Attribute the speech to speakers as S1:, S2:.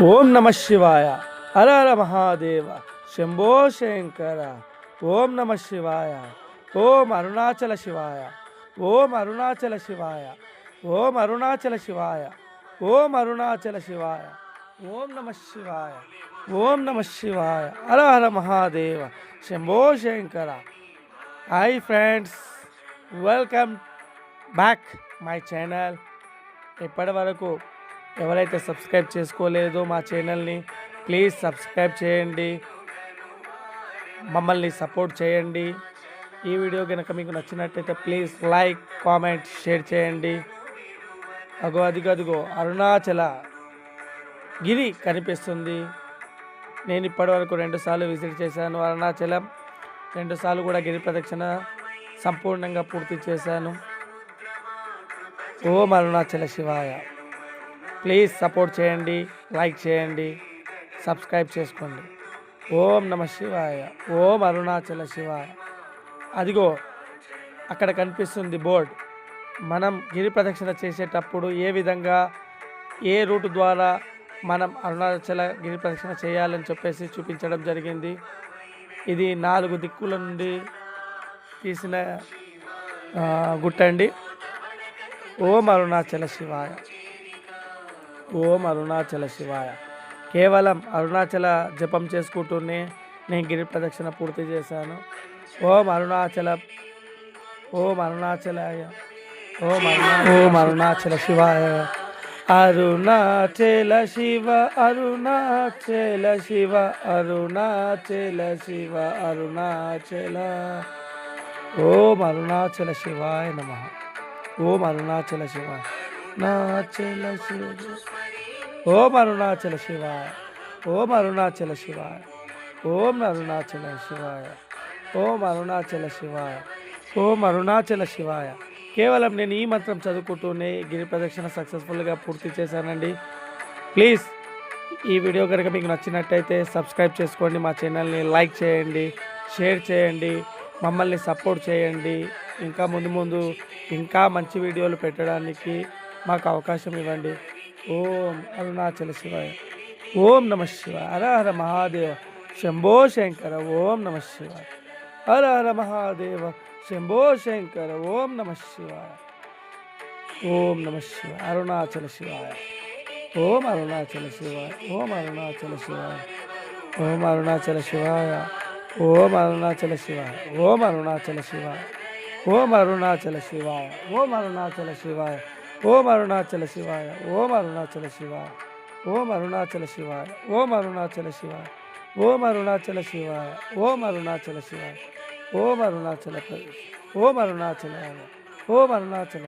S1: ఓం నమ శివాయ. హర హర మహాదేవ. శంభో శంకర. ఓం నమ శివాయ. ఓం అరుణాచల శివాయ. ఓం అరుణాచల శివాయ. ఓం అరుణాచల శివాయ. ఓం అరుణాచల శివాయ. ఓం నమ శివాయ. ఓం నమ శివాయ. హర హర Mahadeva. Shambho Shankara. Hi friends, welcome back my channel. ఇప్పటి వరకు ఎవరైతే సబ్స్క్రైబ్ చేసుకోలేదో మా ఛానల్ని ప్లీజ్ సబ్స్క్రైబ్ చేయండి, మమ్మల్ని సపోర్ట్ చేయండి. ఈ వీడియో కనుక మీకు నచ్చినట్టయితే ప్లీజ్ లైక్, కామెంట్, షేర్ చేయండి. అదిగో అరుణాచల గిరి కనిపిస్తుంది. నేను ఇప్పటివరకు 2 సార్లు విజిట్ చేశాను అరుణాచలం. 2 సార్లు కూడా గిరి ప్రదక్షిణ సంపూర్ణంగా పూర్తి చేశాను. ఓం అరుణాచల శివాయ. ప్లీజ్ సపోర్ట్ చేయండి, లైక్ చేయండి, సబ్స్క్రైబ్ చేసుకోండి. ఓం నమ శివాయ. ఓం అరుణాచల శివాయ. అదిగో అక్కడ కనిపిస్తుంది బోర్డ్. మనం గిరి ప్రదక్షిణ చేసేటప్పుడు ఏ విధంగా, ఏ రూట్ ద్వారా మనం అరుణాచల గిరి ప్రదక్షిణ చేయాలని చెప్పేసి చూపించడం జరిగింది. ఇది 4 దిక్కుల నుండి తీసిన గుట్టండి. ఓం అరుణాచల శివాయ. ఓం అరుణాచల శివాయ. కేవలం అరుణాచల జపం చేసుకుంటూనే నేను గిరి ప్రదక్షిణ పూర్తి చేశాను. ఓం అరుణాచల, ఓం అరుణాచలాయ, ఓం అరుణాచల శివాయ. అరుణాచల శివ, అరుణాచల శివ, అరుణాచల శివ, అరుణాచల. ఓం అరుణాచల శివాయ నమః. ఓం అరుణాచల శివాయ. నాచల శివ. ఓం అరుణాచల శివాయ. ఓం అరుణాచల శివాయ. ఓం అరుణాచల శివాయ. ఓం అరుణాచల శివాయ. ఓం అరుణాచల శివాయ. కేవలం నేను ఈ మంత్రం చదువుకుంటూనే గిరి ప్రదక్షిణ సక్సెస్ఫుల్గా పూర్తి చేశానండి. ప్లీజ్ ఈ వీడియో కనుక మీకు నచ్చినట్టయితే సబ్స్క్రైబ్ చేసుకోండి, మా ఛానల్ని లైక్ చేయండి, షేర్ చేయండి, మమ్మల్ని సపోర్ట్ చేయండి. ఇంకా ముందు ఇంకా మంచి వీడియోలు పెట్టడానికి మాకు అవకాశం ఇవ్వండి. ఓం అరుణాచల శివాయ. ఓం నమ శివాయ. హర హర మహాదేవ. శంభో శంకర. ఓం నమ శివాయ. హర హర మహాదేవ. శంభో శంకర. ఓం నమ శివాయ. ఓం నమ శివాయ. అరుణాచల శివాయ. ఓం అరుణాచల శివాయ. ఓం అరుణాచల శివాయ. ఓం అరుణాచల శివాయ. ఓం అరుణాచల శివాయ. ఓం అరుణాచల శివాయ. ఓం అరుణాచల శివాయ. ఓం అరుణాచల శివాయ. ఓం అరుణాచల శివాయ. ఓం అరుణాచల శివాయ. ఓం అరుణాచల శివాయ. ఓం అరుణాచల శివాయ. ఓం అరుణాచల శివాయ. ఓం అరుణాచల శివాయ. ఓం అరుణాచల. ఓం అరుణాచల. ఓం అరుణాచల.